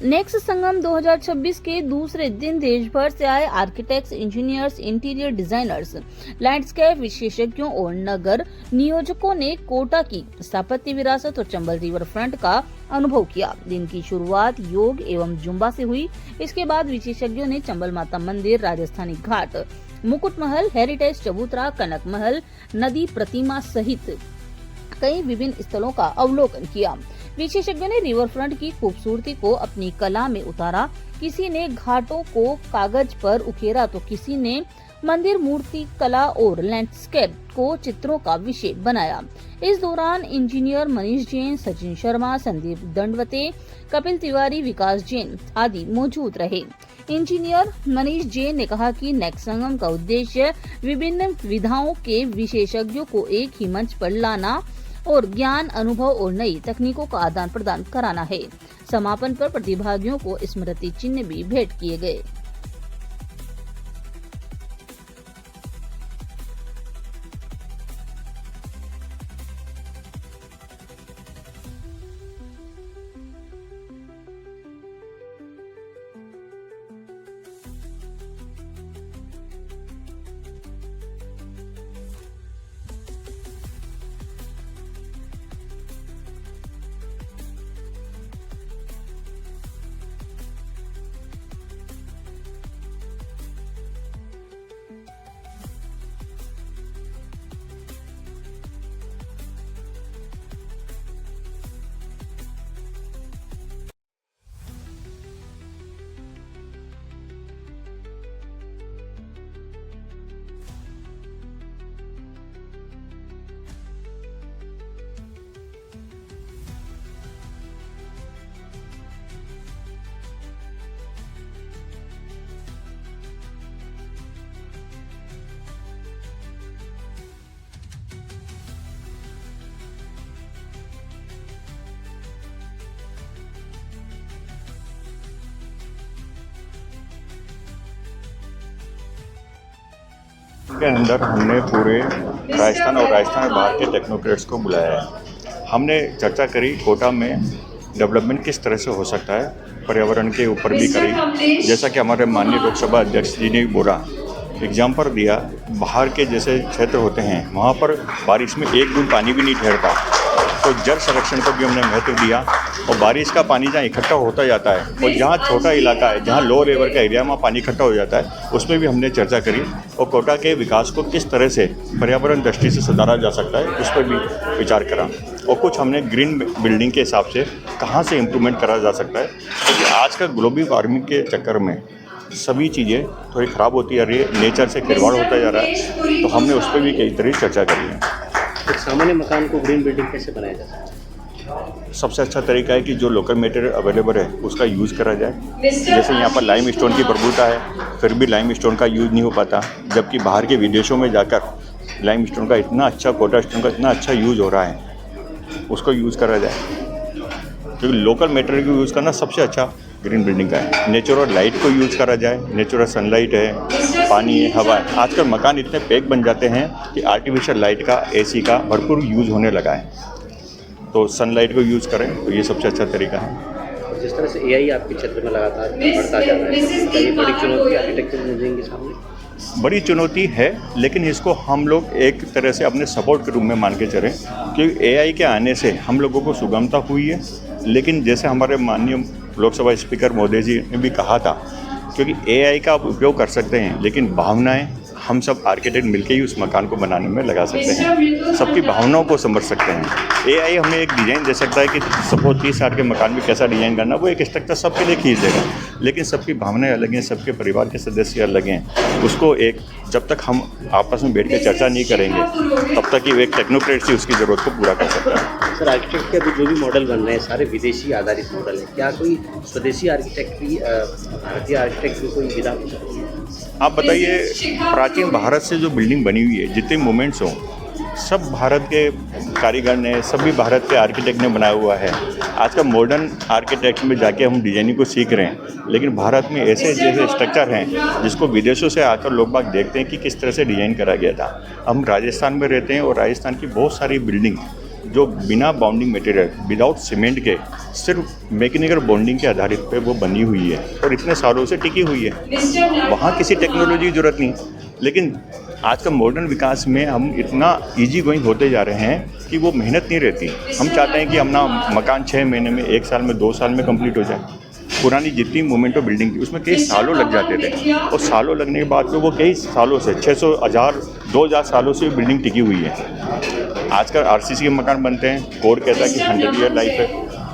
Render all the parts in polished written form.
Next संगम 2026 के दूसरे दिन देश भर से आए architects, engineers, interior designers, landscape विशेषज्ञों और नगर नियोजकों ने कोटा की स्थापत्य विरासत और चंबल रिवर फ्रंट का अनुभव किया। दिन की शुरुआत योग एवं जुम्बा से हुई। इसके बाद विशेषज्ञों ने चंबल माता मंदिर, राजस्थानी घाट, मुकुट महल, हेरिटेज चबूतरा, कनक महल, नदी प्रतिमा सहित कई विभिन्न स्थलों का अवलोकन किया। विशेषज्ञों ने रिवर फ्रंट की खूबसूरती को अपनी कला में उतारा। किसी ने घाटों को कागज पर उकेरा तो किसी ने मंदिर, मूर्ति कला और लैंडस्केप को चित्रों का विषय बनाया। इस दौरान इंजीनियर मनीष जैन, सचिन शर्मा, संदीप दंडवते, कपिल तिवारी, विकास जैन आदि मौजूद रहे। इंजीनियर मनीष जैन ने कहा कि नेक्स्ट संगम का उद्देश्य विभिन्न विधाओं के विशेषज्ञों को एक ही मंच पर लाना और ज्ञान, अनुभव और नई तकनीकों का आदान प्रदान कराना है। समापन पर प्रतिभागियों को स्मृति चिन्ह भी भेंट किए गए। के अंदर हमने पूरे राजस्थान और राजस्थान में बाहर के टेक्नोक्रेट्स को बुलाया है। हमने चर्चा करी कोटा में डेवलपमेंट किस तरह से हो सकता है, पर्यावरण के ऊपर भी करी। जैसा कि हमारे माननीय लोकसभा अध्यक्ष जी ने बोला, एग्जाम्पल दिया, बाहर के जैसे क्षेत्र होते हैं वहाँ पर बारिश में एक बूंद पानी भी नहीं ठहरता, तो जल संरक्षण को भी हमने महत्व दिया। और बारिश का पानी जहाँ इकट्ठा होता जाता है और जहाँ छोटा इलाका है, जहाँ लो लेवल का एरिया, वहाँ पानी इकट्ठा हो जाता है, उसमें भी हमने चर्चा करी। और कोटा के विकास को किस तरह से पर्यावरण दृष्टि से सुधारा जा सकता है, उस पर भी विचार करा। और कुछ हमने ग्रीन बिल्डिंग के हिसाब से कहाँ से इम्प्रूवमेंट करा जा सकता है, क्योंकि आज का ग्लोबल वार्मिंग के चक्कर में सभी चीज़ें थोड़ी ख़राब होती जा रही है, नेचर से खिलवाड़ होता जा रहा है। तो हमने उस पर भी कई तरह चर्चा करी है। एक सामान्य मकान को ग्रीन बिल्डिंग कैसे बनाया जा सकता है? सबसे अच्छा तरीका है कि जो लोकल मटेरियल अवेलेबल है उसका यूज़ करा जाए। जैसे यहाँ पर लाइम स्टोन की प्रभुता है, फिर भी लाइम स्टोन का यूज़ नहीं हो पाता, जबकि बाहर के विदेशों में जाकर लाइम स्टोन का इतना अच्छा, कोटा स्टोन का इतना अच्छा यूज़ हो रहा है, उसको यूज़ करा जाए। क्योंकि लोकल मटेरियल को यूज़ करना सबसे अच्छा ग्रीन बिल्डिंग का है। नेचुरल लाइट को यूज़ करा जाए, नेचुरल सनलाइट है, पानी है, हवा है। आजकल मकान इतने पैक बन जाते हैं कि आर्टिफिशियल लाइट का, एसी का भरपूर यूज़ होने लगा है, तो सनलाइट को यूज़ करें तो ये सबसे अच्छा तरीका है। जिस तरह से एआई आपके क्षेत्र में लगातार बढ़ता जा रहा है, क्या ये बड़ी चुनौती आर्किटेक्चर इंजीनियरिंग के सामने? बड़ी चुनौती है, लेकिन इसको हम लोग एक तरह से अपने सपोर्ट के रूप में मान के चलें, क्योंकि एआई के आने से हम लोगों को सुगमता हुई है। लेकिन जैसे हमारे माननीय लोकसभा स्पीकर महोदय जी ने भी कहा था, क्योंकि एआई का आप उपयोग कर सकते हैं, लेकिन भावनाएं हम सब आर्किटेक्ट मिलके ही उस मकान को बनाने में लगा सकते हैं, सबकी भावनाओं को समझ सकते हैं। एआई हमें एक डिज़ाइन दे सकता है कि सपोज 30 साल के मकान में कैसा डिज़ाइन करना, वो एक स्ट्रक्चर सबके लिए खींच देगा, लेकिन सबकी भावनाएं अलग हैं, सबके परिवार के सदस्य अलग हैं। उसको एक जब तक हम आपस में बैठ के चर्चा नहीं करेंगे, तब तक ही एक टेक्नोक्रेट से उसकी ज़रूरत को पूरा कर सकता है। सर, आर्किटेक्ट के अभी जो भी मॉडल बन रहे हैं सारे विदेशी आधारित मॉडल है, क्या कोई स्वदेशी आर्किटेक्ट भी भारतीय आर्किटेक्ट की कोई विधा हो सकती है? आप बताइए, प्राचीन भारत से जो बिल्डिंग बनी हुई है, जितने मोमेंट्स हों, सब भारत के कारीगर ने, सभी भारत के आर्किटेक्ट ने बनाया हुआ है। आज का मॉडर्न आर्किटेक्ट में जाके हम डिजाइनिंग को सीख रहे हैं, लेकिन भारत में ऐसे जैसे स्ट्रक्चर हैं जिसको विदेशों से आकर लोग बाग देखते हैं कि किस तरह से डिज़ाइन करा गया था। हम राजस्थान में रहते हैं और राजस्थान की बहुत सारी बिल्डिंग जो बिना बाउंडिंग मटेरियल विदाउट सीमेंट के सिर्फ मैकेनिकल बॉन्डिंग के आधारित पे वो बनी हुई है और इतने सालों से टिकी हुई है। वहाँ किसी टेक्नोलॉजी की ज़रूरत नहीं। लेकिन आज का मॉडर्न विकास में हम इतना इजी गोइंग होते जा रहे हैं कि वो मेहनत नहीं रहती। हम चाहते हैं कि अपना मकान 6 महीने में, 1 साल में, 2 साल में कंप्लीट हो जाए। पुरानी जितनी मोमेंटो बिल्डिंग थी उसमें कई सालों लग जाते थे और सालों लगने के बाद में वो कई सालों से 600, 1000, 2000 सालों से बिल्डिंग टिकी हुई है। आजकल आरसीसी के मकान बनते हैं, कोड कहता है कि 100 ईयर लाइफ है,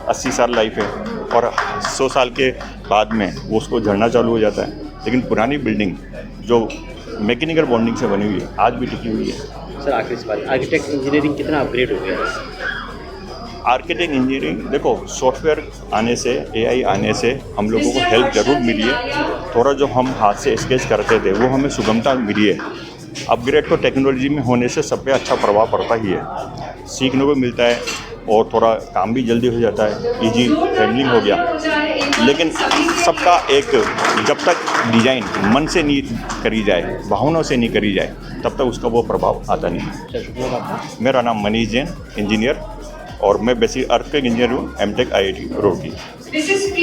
80 साल लाइफ है और 100 साल के बाद में वो उसको झड़ना चालू हो जाता है। लेकिन पुरानी बिल्डिंग जो मैकेनिकल बॉन्डिंग से बनी हुई है आज भी टिकी हुई है। सर आखिरी सवाल, आर्किटेक्ट इंजीनियरिंग कितना अपग्रेड हो गया है? आर्किटेक्ट इंजीनियरिंग देखो, सॉफ्टवेयर आने से, एआई आने से हम लोगों को हेल्प ज़रूर मिली है। थोड़ा जो हम हाथ से स्केच करते थे वो हमें सुगमता मिली है। अपग्रेड तो टेक्नोलॉजी में होने से सब पे अच्छा प्रभाव पड़ता ही है, सीखने को मिलता है और थोड़ा काम भी जल्दी हो जाता है, इजी हैंडलिंग हो गया। लेकिन सबका एक, जब तक डिज़ाइन मन से नहीं करी जाए, भावनाओं से नहीं करी जाए, तब तक उसका वो प्रभाव आता नहीं। मेरा नाम मनीष जैन, इंजीनियर, और मैं बेसिक अर्थक्वेक इंजीनियर हूँ, एमटेक IIT रुड़की।